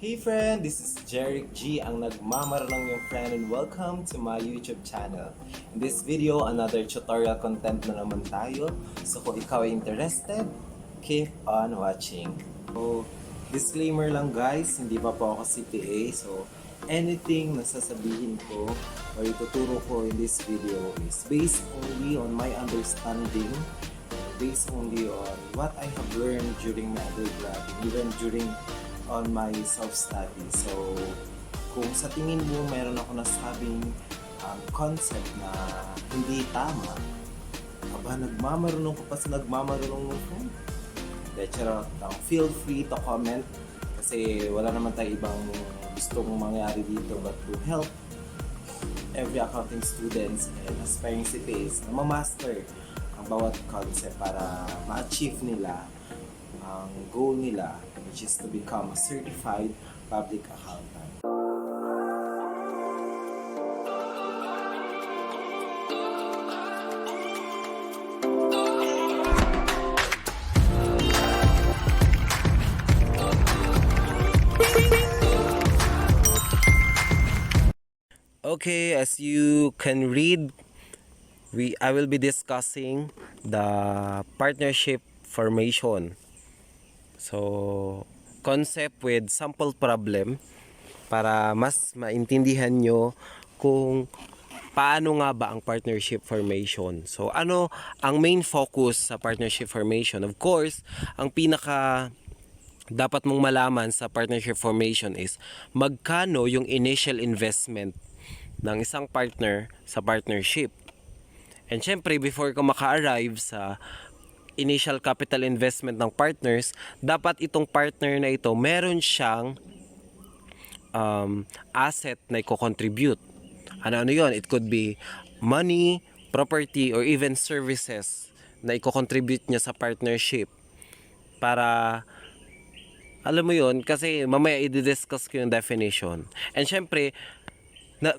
Hey friend, this is Jeric G, ang nagmamaranang yung friend, and welcome to my YouTube channel. In this video, another tutorial content na naman tayo. So kung ikaw ay interested, keep on watching. So, disclaimer lang guys, hindi pa po ako CPA. So, anything na sasabihin ko or ituturo ko in this video is based only on my understanding, based only on what I have learned during my undergrad, even during on my self-study. So, kung sa tingin mo meron ako nasabing concept na hindi tama, nagmamarunong ko pa sa nagmamarunong mo friend. Charot lang. Feel free to comment kasi wala naman tayo ibang gustong mangyari dito but to help every accounting students and aspiring CPAs na ma-master ang bawat concept para ma-achieve nila ang goal nila, which is to become a certified public accountant. Okay, as you can read, I will be discussing the partnership formation. So, concept with sample problem para mas maintindihan nyo kung paano nga ba ang partnership formation. So, ano ang main focus sa partnership formation? Of course, ang pinaka dapat mong malaman sa partnership formation is magkano yung initial investment ng isang partner sa partnership. And syempre, before ka maka-arrive sa initial capital investment ng partners, dapat itong partner na ito meron siyang asset na i-contribute. Ano yun? It could be money, property, or even services na i-contribute niya sa partnership. Para, alam mo yun, kasi mamaya i-discuss ko yung definition. And syempre,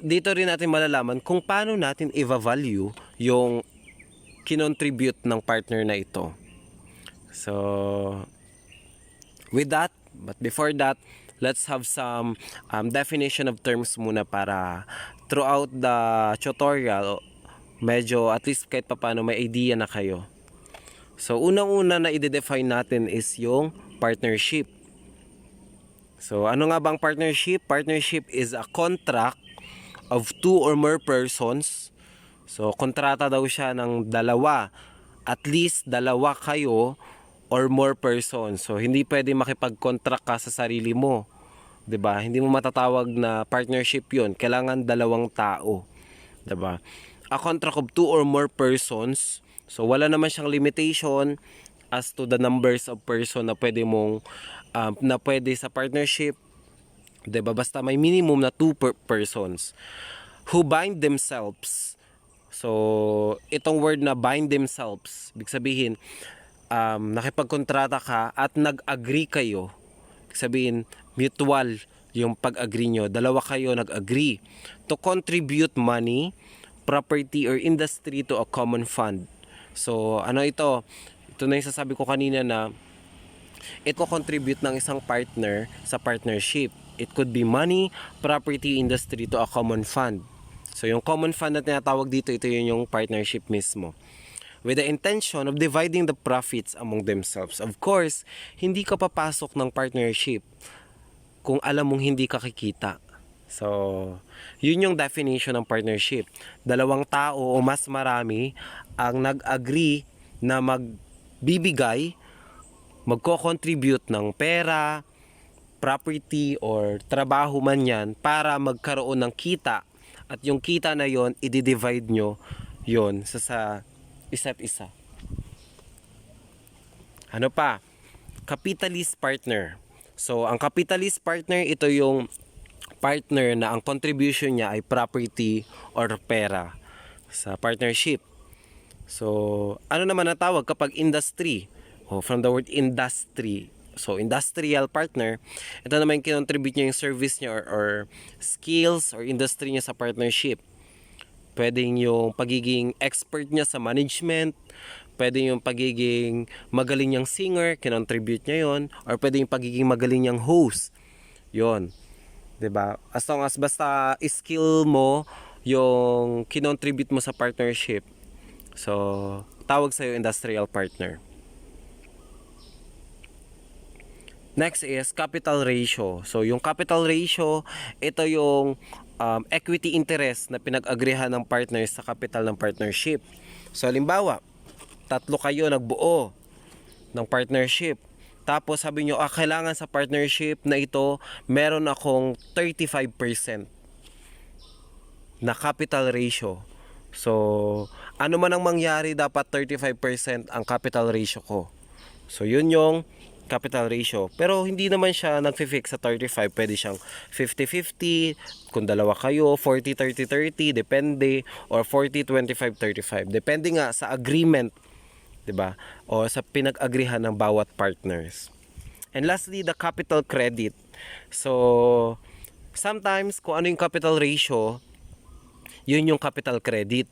dito rin natin malalaman kung paano natin i-value yung kinontribute ng partner na ito. So, with that, but before that, let's have some definition of terms muna para throughout the tutorial, medyo at least kahit paano may idea na kayo. So, unang-una na i-define natin is yung partnership. So, ano nga bang partnership? Partnership is a contract of two or more persons. So, kontrata daw siya ng dalawa. At least dalawa kayo or more persons. So, hindi pwede makipag-contract ka sa sarili mo. 'Di ba? Hindi mo matatawag na partnership 'yon. Kailangan dalawang tao. 'Di ba? A contract of two or more persons. So, wala naman siyang limitation as to the numbers of person na pwede mong na pwede sa partnership. 'Di ba? Basta may minimum na two persons who bind themselves. So, itong word na bind themselves, ibig sabihin, nakipagkontrata ka at nag-agree kayo. Ibig sabihin, mutual yung pag-agree nyo. Dalawa kayo nag-agree to contribute money, property, or industry to a common fund. So, ano ito? Ito na yung sasabi ko kanina na ito contribute ng isang partner sa partnership. It could be money, property, industry to a common fund. So, yung common fund na tinatawag dito, ito yung partnership mismo. With the intention of dividing the profits among themselves. Of course, hindi ka papasok ng partnership kung alam mong hindi ka kikita. So, yun yung definition ng partnership. Dalawang tao o mas marami ang nag-agree na magbibigay, magko-contribute ng pera, property, or trabaho man yan para magkaroon ng kita. At yung kita na yon, i-divide nyo yon sa isa't isa. Ano pa? Capitalist partner. So, ang capitalist partner, ito yung partner na ang contribution niya ay property or pera sa partnership. So, ano naman ang tawag kapag industry? From the word industry. So, industrial partner, ito naman yung kinontribute niya yung service niya or skills or industry niya sa partnership. Pwedeng yung pagiging expert niya sa management, pwedeng yung pagiging magaling niyang singer, kinontribute niya yon, or pwedeng yung pagiging magaling niyang host, Yon, 'di ba? As long as basta skill mo yung kinontribute mo sa partnership, so tawag sa'yo industrial partner. Next is capital ratio. So yung capital ratio, ito yung equity interest na pinag-agrihan ng partners sa capital ng partnership. So halimbawa, tatlo kayo nagbuo ng partnership. Tapos sabi nyo, kailangan sa partnership na ito, meron akong 35% na capital ratio. So, ano man ang mangyari, dapat 35% ang capital ratio ko. So, yun yung capital ratio. Pero hindi naman siya nag-fix sa 35. Pwede siyang 50-50, kung dalawa kayo, 40-30-30, depende, or 40-25-35. Depende nga sa agreement, 'di ba? O sa pinag-agrihan ng bawat partners. And lastly, the capital credit. So, sometimes kung ano yung capital ratio, yun yung capital credit.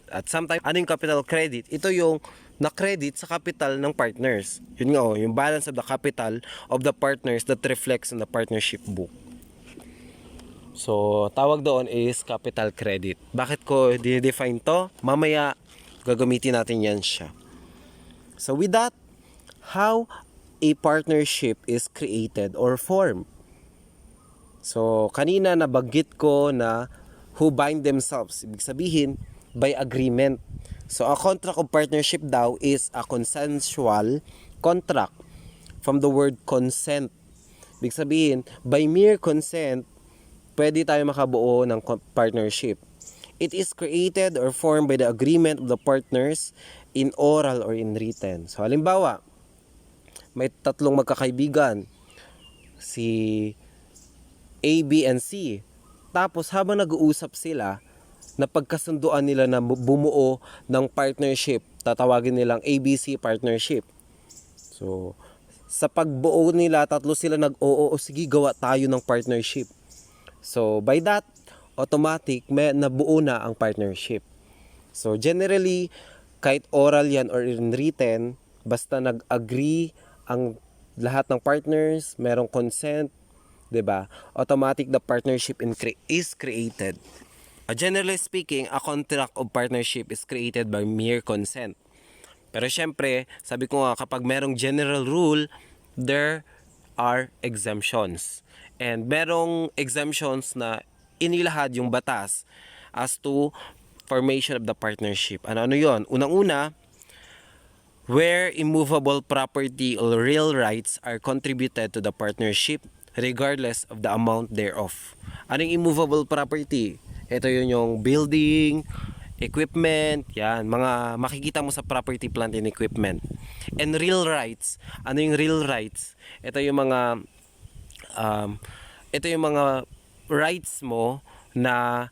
At sometimes, ano yung capital credit? Ito yung na-credit sa capital ng partners. Yun nga, yung balance of the capital of the partners that reflects in the partnership book. So, tawag doon is capital credit. Bakit ko dinidefine to? Mamaya, gagamitin natin yan siya. So, with that, how a partnership is created or formed. So, kanina nabanggit ko na who bind themselves. Ibig sabihin, by agreement. So, a contract of partnership daw is a consensual contract from the word consent. Ibig sabihin, by mere consent, pwede tayo makabuo ng partnership. It is created or formed by the agreement of the partners in oral or in written. So, halimbawa, may tatlong magkakaibigan, si A, B, and C. Tapos, habang nag-uusap sila, napagkasunduan nila na bumuo ng partnership. Tatawagin nilang ABC partnership. So, sa pagbuo nila, tatlo sila nag-oo, sige, gawa tayo ng partnership. So, by that, automatic, may nabuo na ang partnership. So, generally, kahit oral yan or in written, basta nag-agree ang lahat ng partners, merong consent, 'di ba? Automatic the partnership is created. Generally speaking, a contract of partnership is created by mere consent. Pero syempre, sabi ko nga, kapag merong general rule, there are exemptions. And merong exemptions na inilahad yung batas as to formation of the partnership. Ano yon? Unang-una, where immovable property or real rights are contributed to the partnership regardless of the amount thereof. Anong immovable property? Ito yun yung building, equipment, yan, mga makikita mo sa property, plant, and equipment. And real rights, ano yung real rights? Ito yung mga rights mo na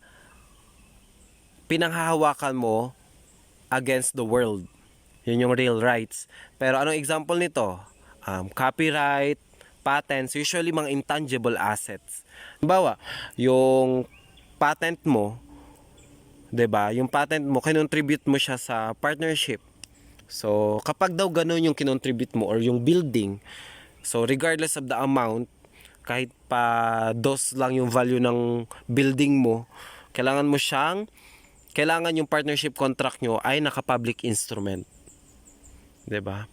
pinanghahawakan mo against the world. Yun yung real rights. Pero anong example nito? Copyright, patents, usually mga intangible assets. Halimbawa, yung patent mo, 'di ba? Yung patent mo, kinontribute mo siya sa partnership. So, kapag daw ganun yung kinontribute mo or yung building, so regardless of the amount, kahit pa dos lang yung value ng building mo, kailangan yung partnership contract nyo ay naka-public instrument. 'Di ba?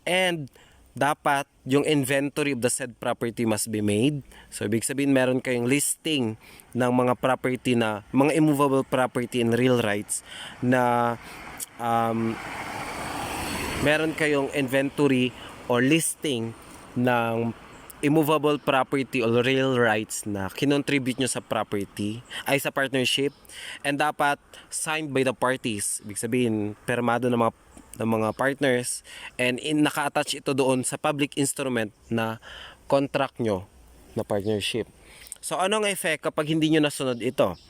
And dapat yung inventory of the said property must be made. So, ibig sabihin meron kayong listing ng mga property na, mga immovable property and real rights na meron kayong inventory or listing ng immovable property or real rights na kinontribute nyo sa property, ay sa partnership, and dapat signed by the parties. Ibig sabihin, permado ng mga partners, and naka-attach ito doon sa public instrument na contract nyo na partnership. So, anong effect kapag hindi nyo nasunod ito?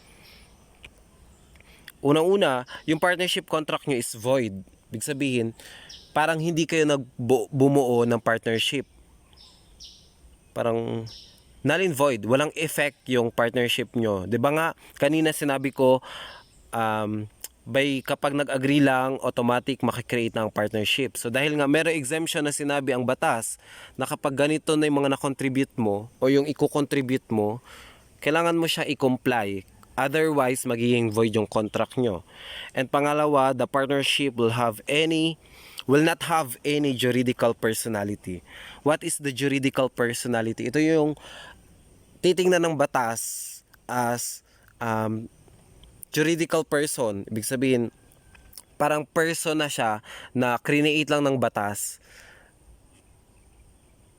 Unang-una, yung partnership contract nyo is void. Ibig sabihin, parang hindi kayo bumuo ng partnership. Parang null and void, walang effect yung partnership nyo. 'Di ba nga kanina sinabi ko, kapag nag-agree lang, automatic makikreate ng partnership. So dahil nga meron exemption na sinabi ang batas na kapag ganito na yung mga na-contribute mo o yung i-contribute mo, kailangan mo siya i-comply. Otherwise, magiging void yung contract nyo. And pangalawa, the partnership will not have any juridical personality. What is the juridical personality? Ito yung titingnan ng batas as juridical person. Ibig sabihin, parang person na siya na create lang ng batas.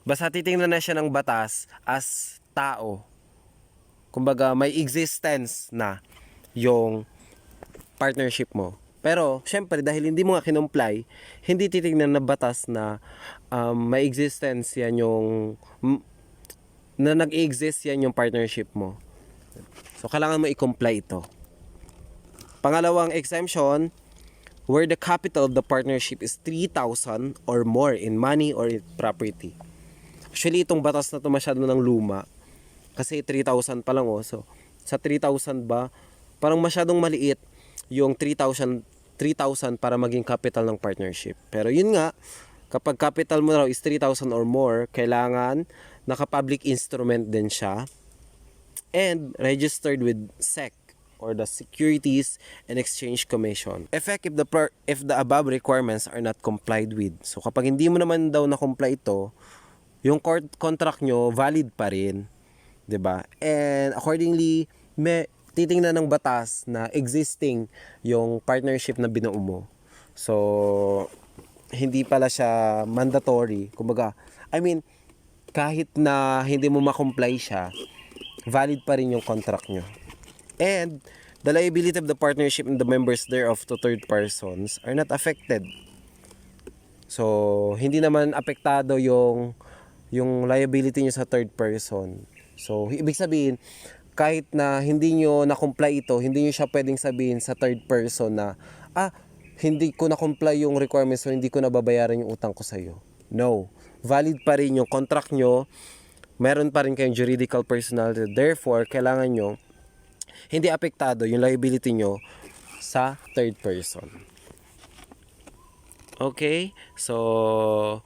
Basta titingnan na siya ng batas as tao. Kumbaga, may existence na yung partnership mo. Pero, syempre, dahil hindi mo nga kinumply, hindi titingnan na batas na may existence yan na nag-exist yan yung partnership mo. So, kailangan mo i-comply ito. Pangalawang exemption, where the capital of the partnership is 3,000 or more in money or in property. Actually, itong batas na ito masyado ng luma. Kasi 3,000 pa lang oh. So, sa 3,000 ba, parang masyadong maliit yung 3,000 para maging capital ng partnership. Pero yun nga, kapag capital mo raw is 3,000 or more, kailangan naka-public instrument din siya and registered with SEC or the Securities and Exchange Commission. Effective if the above requirements are not complied with. So kapag hindi mo naman daw na-comply ito, yung contract nyo valid pa rin, 'di ba? And accordingly, titingnan ng batas na existing yung partnership na binuo mo. So hindi pala siya mandatory. Kumbaga, kahit na hindi mo ma-comply siya, valid pa rin yung contract nyo. And the liability of the partnership and the members thereof to third persons are not affected. So, hindi naman apektado yung liability nyo sa third person. So, ibig sabihin, kahit na hindi nyo na-comply ito, hindi nyo siya pwedeng sabihin sa third person na, hindi ko na-comply yung requirements so hindi ko nababayaran yung utang ko sa'yo. No. Valid pa rin yung contract nyo. Meron pa rin kayong juridical personality. Therefore, kailangan nyo hindi apektado yung liability nyo sa third person. Okay? So,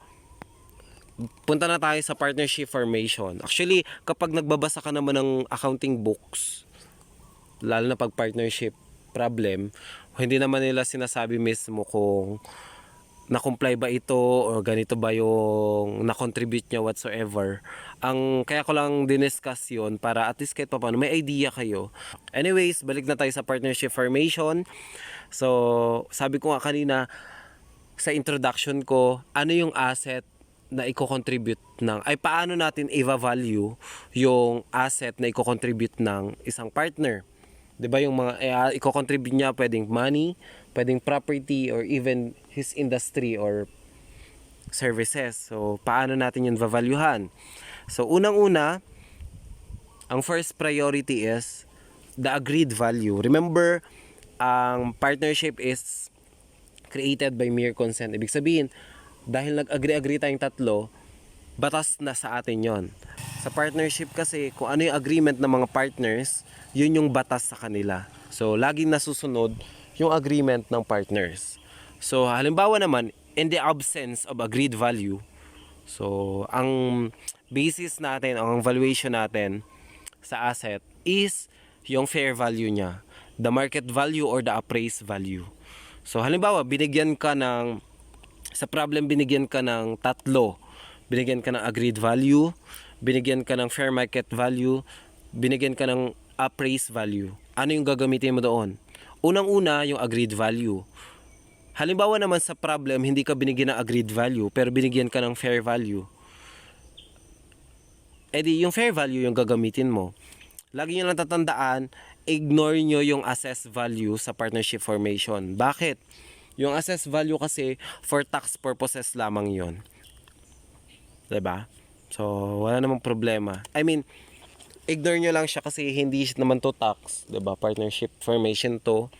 punta na tayo sa partnership formation. Actually, kapag nagbabasa ka naman ng accounting books, lalo na pag partnership problem, hindi naman nila sinasabi mismo kung na-comply ba ito o ganito ba yung na-contribute niya whatsoever. Kaya ko lang diniscuss yun para at least kahit pa paano may idea kayo. Anyways, balik na tayo sa partnership formation. So, sabi ko nga kanina sa introduction ko, ano yung asset na i-contribute paano natin i-value yung asset na i-contribute ng isang partner. 'Di ba yung mga i-contribute niya pwedeng money, pwedeng property, or even his industry or services. So, paano natin yun valuehan? So, unang-una, ang first priority is the agreed value. Remember, ang partnership is created by mere consent. Ibig sabihin, dahil nag-agree tayong tatlo, batas na sa atin yon. Sa partnership kasi, kung ano yung agreement ng mga partners, yun yung batas sa kanila. So, laging nasusunod yung agreement ng partners. So, halimbawa naman, in the absence of agreed value, so, ang basis natin, ang valuation natin sa asset is yung fair value niya. The market value or the appraised value. So, halimbawa, sa problem, binigyan ka ng tatlo. Binigyan ka ng agreed value, binigyan ka ng fair market value, binigyan ka ng appraised value. Ano yung gagamitin mo doon? Unang-una, yung agreed value. Halimbawa naman sa problem, hindi ka binigyan ng agreed value, pero binigyan ka ng fair value. Yung fair value yung gagamitin mo. Lagi nyo lang tatandaan, ignore nyo yung assessed value sa partnership formation. Bakit? Yung assessed value kasi, for tax purposes lamang yon. 'Di ba? So, wala namang problema. Ignore nyo lang siya kasi hindi naman to tax, 'di ba? Partnership formation to,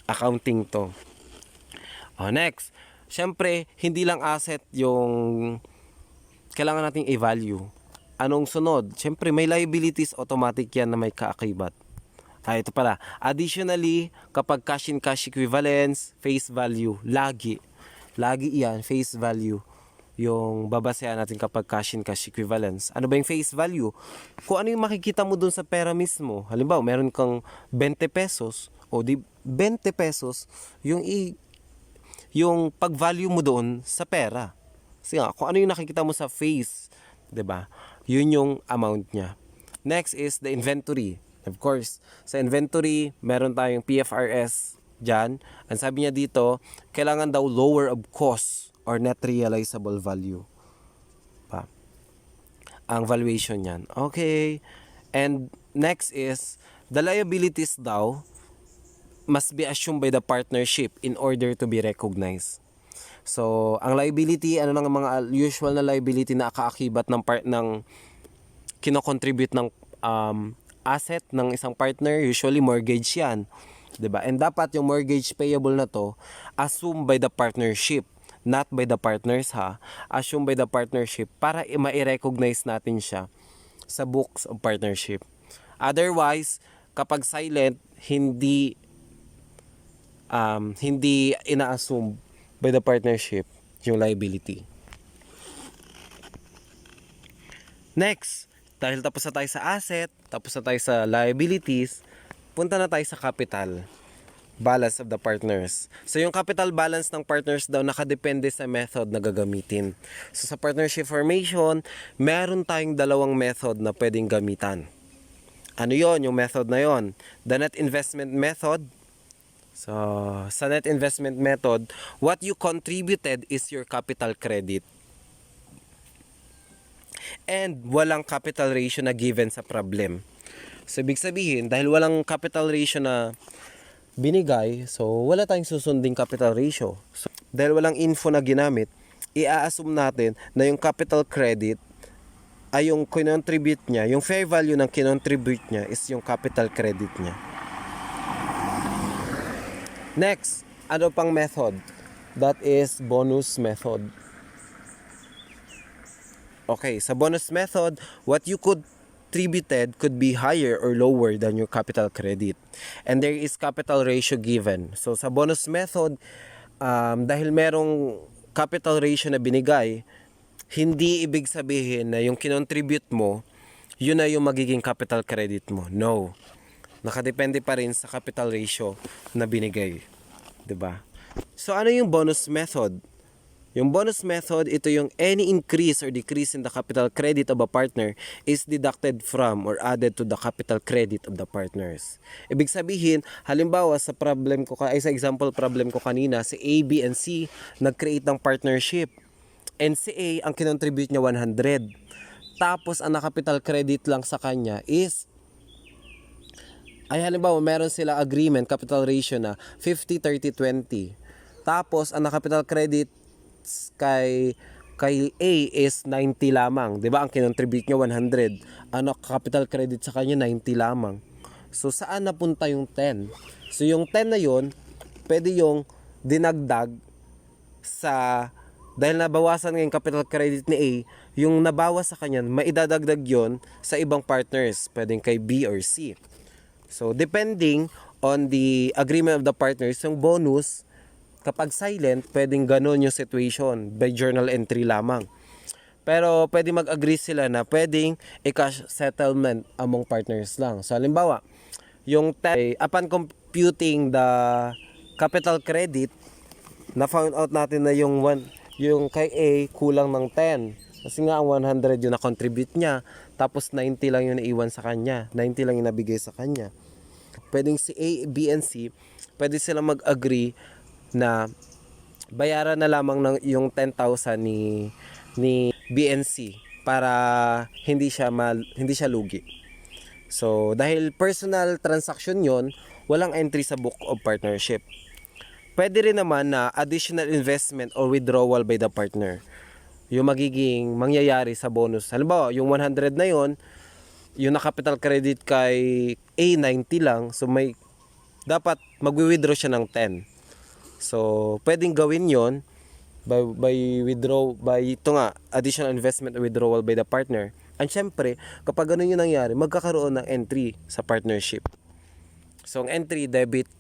accounting to. Next, syempre, hindi lang asset yung kailangan nating i-value. Anong sunod? Syempre, may liabilities automatic yan na may kaakibat. Ito pala. Additionally, kapag cash in cash equivalence, face value, lagi iyan, face value yung babasehan natin kapag cash in cash equivalence. Ano ba yung face value? Kung ano yung makikita mo dun sa pera mismo. Halimbawa, meron kang 20 pesos o di 20 pesos yung pag-value mo doon sa pera. Kasi nga, kung ano yung nakikita mo sa face, 'di ba? Yun yung amount niya. Next is the inventory. Of course, sa inventory, meron tayong PFRS dyan. Ang sabi niya dito, kailangan daw lower of cost or net realizable value. Pa. Ang valuation niyan. Okay. And next is, the liabilities daw must be assumed by the partnership in order to be recognized. So, ang liability, ano lang ang mga usual na liability na kaakibat ng kino-contribute ng asset ng isang partner, usually mortgage yan. 'Di ba? And dapat yung mortgage payable na to assumed by the partnership, not by the partners ha. Assumed by the partnership para ma-recognize natin siya sa books of partnership. Otherwise, kapag silent, hindi ina-assume by the partnership yung liability. Next, dahil tapos na tayo sa asset, tapos na tayo sa liabilities, punta na tayo sa capital balance of the partners. So yung capital balance ng partners daw nakadepende sa method na gagamitin. So sa partnership formation, meron tayong dalawang method na pwedeng gamitan. Ano yon? Yung method na yon? The net investment method. So sa net investment method, what you contributed is your capital credit. And walang capital ratio na given sa problem. So, ibig sabihin, dahil walang capital ratio na binigay, so wala tayong susunding capital ratio. So, dahil walang info na ginamit, i-assume natin na yung capital credit ay yung kinontribute niya, yung fair value ng kinontribute niya is yung capital credit niya. Next, ano pang method? That is bonus method. Okay, sa bonus method, what you contributed could be higher or lower than your capital credit. And there is capital ratio given. So sa bonus method, dahil merong capital ratio na binigay, hindi ibig sabihin na yung kinontribute mo, yun na yung magiging capital credit mo. No. Nakadepende pa rin sa capital ratio na binigay. 'Di ba? So ano yung bonus method? Yung bonus method, ito yung any increase or decrease in the capital credit of a partner is deducted from or added to the capital credit of the partners. Ibig sabihin, halimbawa sa sa example problem ko kanina, si A, B, and C nag-create ng partnership. And si A, ang kinontribute niya 100. Tapos ang capital credit lang sa kanya is halimbawa meron sila agreement, capital ratio na 50, 30, 20. Tapos ang capital credit kay A is 90 lamang, 'di ba? Ang kinontribute niya 100. Capital credit sa kanya 90 lamang. So saan napunta yung 10? So yung 10 na 'yon, pwede yung dinagdag sa dahil nabawasan ng capital credit ni A, yung nabawas sa kanya, maidadagdag 'yon sa ibang partners, pwedeng kay B or C. So depending on the agreement of the partners, yung bonus kapag silent, pwedeng ganun yung situation by journal entry lamang. Pero pwede mag-agree sila na pwedeng i-cash settlement among partners lang. So halimbawa, yung upon computing the capital credit, na found out natin na yung kay A kulang ng 10. Kasi nga ang 100 yung na-contribute niya, tapos 90 lang yung naiwan sa kanya, 90 lang yung nabigay sa kanya. Pwedeng si A, B, and C, pwede sila mag-agree na bayaran na lamang ng yung 10,000 ni BNC para hindi siya lugi. So dahil personal transaction 'yon, walang entry sa book of partnership. Pwede rin naman na additional investment or withdrawal by the partner yung magiging mangyayari sa bonus. Halimbawa, yung 100 na 'yon, yung na capital credit kay A 90 lang, so dapat magwi-withdraw siya ng 10. So, pwedeng gawin yon by additional investment or withdrawal by the partner. And syempre, kapag ganun yung nangyari, magkakaroon ng entry sa partnership. So ang entry, debit,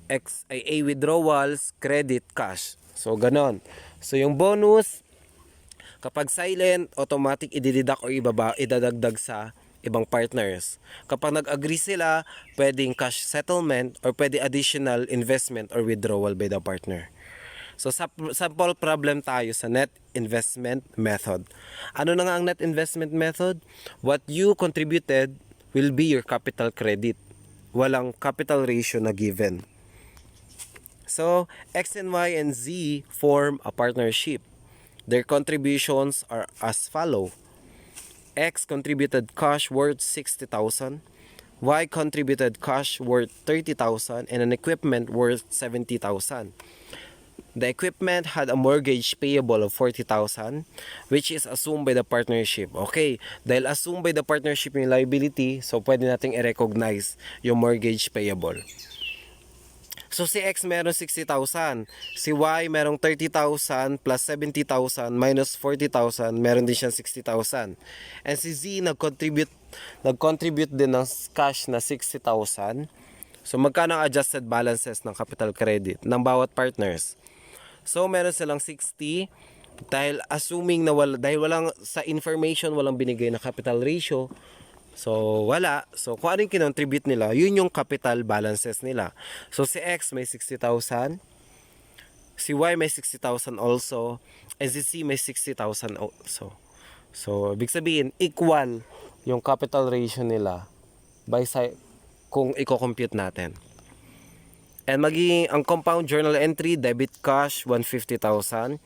A withdrawals, credit, cash. So ganon. So yung bonus, kapag silent, automatic idideduct o idadagdag sa ibang partners. Kapag nag-agree sila, pwedeng cash settlement or pwede additional investment or withdrawal by the partner. So sample problem tayo sa net investment method. Ano na nga ang net investment method? What you contributed will be your capital credit. Walang capital ratio na given. So X and Y and Z form a partnership. Their contributions are as follow. X contributed cash worth 60,000, Y contributed cash worth 30,000, and an equipment worth 70,000. The equipment had a mortgage payable of 40,000, which is assumed by the partnership. Okay, dahil assumed by the partnership yung liability, so pwede nating i-recognize yung mortgage payable. So si X meron 60,000, si Y merong 30,000 plus 70,000 minus 40,000, meron din siyang 60,000. And si Z nag-contribute din ng cash na 60,000. So magkano ang adjusted balances ng capital credit ng bawat partners? So meron silang 60 dahil assuming na dahil walang sa information walang binigay na capital ratio. So, wala. So, kung ano yung kinontribute nila, yun yung capital balances nila. So, si X may 60,000. Si Y may 60,000 also. And si C may 60,000 also. So, ibig sabihin, equal yung capital ratio nila kung i-compute natin. And magiging ang compound journal entry, debit cash, 150,000.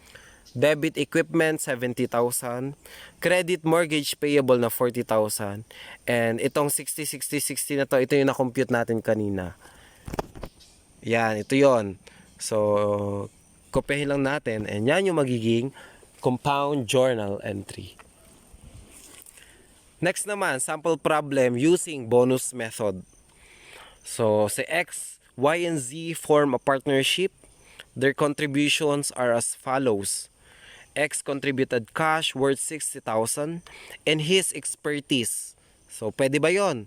Debit equipment, 70,000. Credit mortgage payable na 40,000. And itong 60 na to, ito yung na-compute natin kanina. Yan, ito yon. So, kopyahin lang natin. And yan yung magiging compound journal entry. Next naman, sample problem using bonus method. So, si X, Y, and Z form a partnership. Their contributions are as follows. X contributed cash worth 60,000 and his expertise. So, pwede ba yon?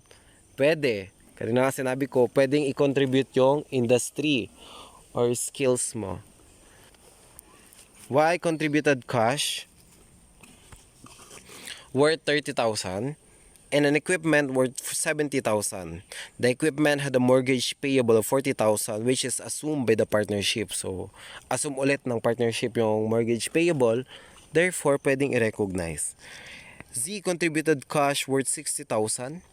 Pwede. Kanina nga sinabi ko, pwedeng i-contribute yung industry or skills mo. Y contributed cash worth 30,000 and an equipment worth 70,000. The equipment had a mortgage payable of 40,000 which is assumed by the partnership. So, assume ulit ng partnership yung mortgage payable. Therefore, pwedeng i-recognize. Z contributed cash worth 60,000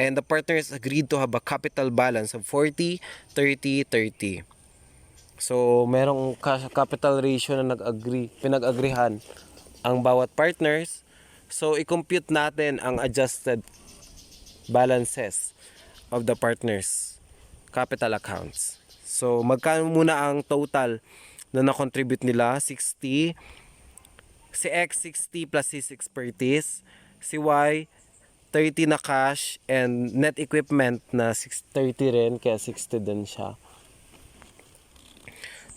and the partners agreed to have a capital balance of 40, 30, 30. So, merong capital ratio na pinag-agreehan ang bawat partners. So, i-compute natin ang adjusted balances of the partners' capital accounts. So, magkano muna ang total na na-contribute nila? 60. Si X, 60 plus his expertise. Si Y, 30 na cash and net equipment na 30 rin, kaya 60 din siya.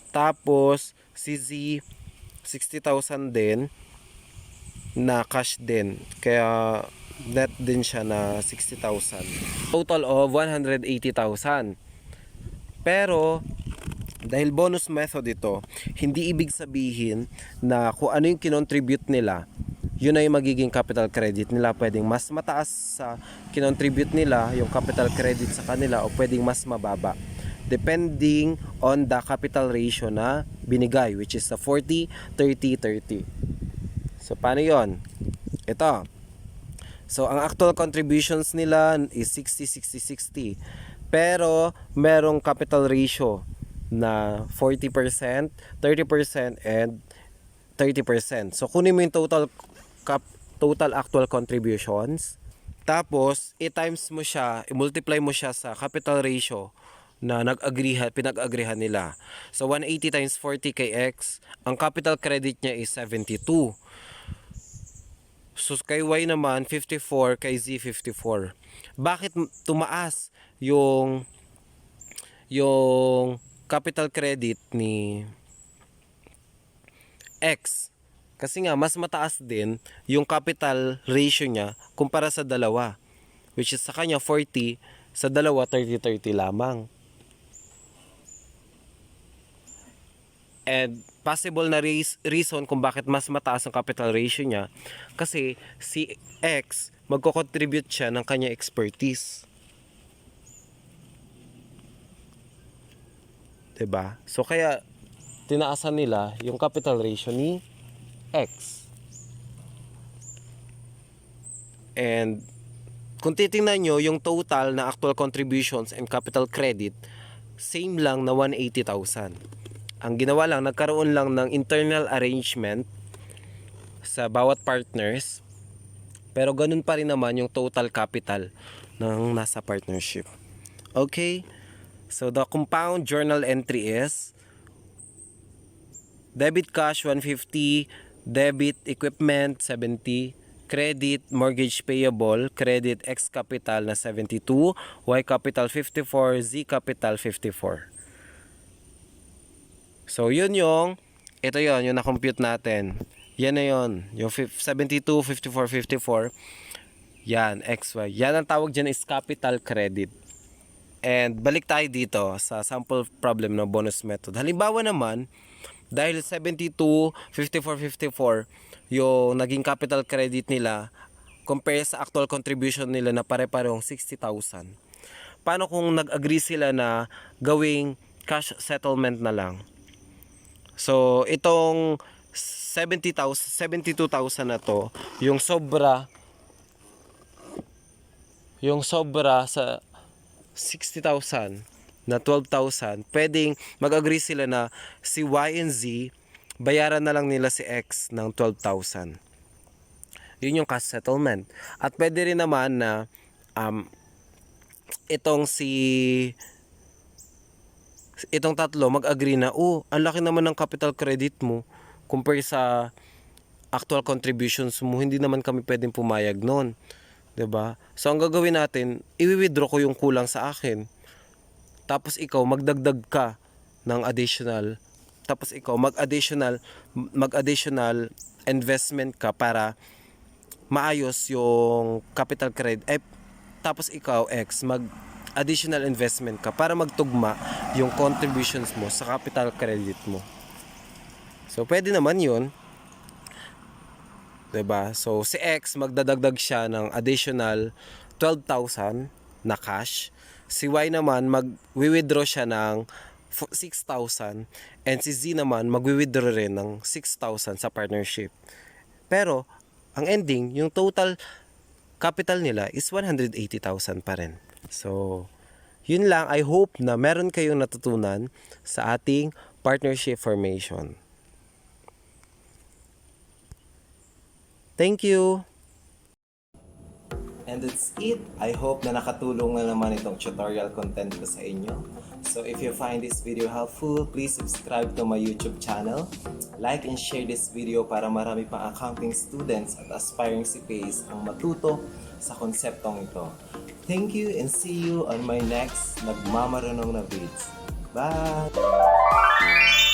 Tapos, si Z, 60,000 din na cash din. Kaya net din siya na 60,000. Total of 180,000. Pero dahil bonus method ito, hindi ibig sabihin na kung ano yung kinontribute nila, yun na yung magiging capital credit nila. Pwedeng mas mataas sa kinontribute nila yung capital credit sa kanila o pwedeng mas mababa. Depending on the capital ratio na binigay, which is the 40, 30, 30. So, paano yon? Ito. So, ang actual contributions nila is 60, 60, 60. Pero, merong capital ratio na 40%, 30%, and 30%. So, kunin mo yung total actual contributions. Tapos, i-times mo siya, i-multiply mo siya sa capital ratio na pinag-agreehan nila. So, 180 times 40 kay X, ang capital credit niya is 72. So, kay Y naman, 54, kay Z, 54. Bakit tumaas yung capital credit ni X? Kasi nga, mas mataas din yung capital ratio niya kumpara sa dalawa. Which is sa kanya 40, Sa dalawa, 30-30 lamang. And possible na reason kung bakit mas mataas ang capital ratio niya, kasi si X, magko-contribute siya ng kanya expertise. 'Di ba? So kaya tinaasan nila yung capital ratio ni X. And kung titingnan nyo yung total na actual contributions and capital credit, same lang na 180,000. Ang ginawa lang, nagkaroon lang ng internal arrangement sa bawat partners, pero ganun pa rin naman yung total capital ng nasa partnership. Okay? So the compound journal entry is debit cash 150, debit equipment 70, credit mortgage payable, credit X capital na 72, Y capital 54, Z capital 54. So ito yung na-compute natin. Yan na yun, yung 72, 54, 54. Yan, XY. Yan ang tawag dyan is capital credit. And balik tayo dito sa sample problem ng bonus method. Halimbawa naman, dahil 72, 54, 54 yung naging capital credit nila compare sa actual contribution nila na pare-parehong 60,000. Paano kung nag-agree sila na gawing cash settlement na lang? So, itong 72,000 na to, yung sobra sa 60,000 na 12,000, pwedeng mag-agree sila na si Y and Z, bayaran na lang nila si X ng 12,000. Yun yung cash settlement. At pwede rin naman na itong tatlo mag-agree na, ang laki naman ng capital credit mo compare sa actual contributions mo, hindi naman kami pwedeng pumayag noon. 'Di ba? So ang gagawin natin, i-withdraw ko yung kulang sa akin. Tapos ikaw magdagdag ka ng additional. Tapos ikaw mag-additional investment ka para maayos yung capital credit. Tapos ikaw X additional investment ka para magtugma yung contributions mo sa capital credit mo. So, pwede naman yun. 'Diba? So, si X magdadagdag siya ng additional 12,000 na cash. Si Y naman mag-withdraw siya ng 6,000 and si Z naman mag-withdraw rin ng 6,000 sa partnership. Pero, ang ending, yung total capital nila is 180,000 pa rin. So, yun lang. I hope na meron kayong natutunan sa ating partnership formation. Thank you! And that's it. I hope na nakatulong na naman itong tutorial content ko sa inyo. So if you find this video helpful, please subscribe to my YouTube channel. Like and share this video para marami pang accounting students at aspiring CPAs ang matuto sa konseptong ito. Thank you and see you on my next nagmamarunong na vids. Bye!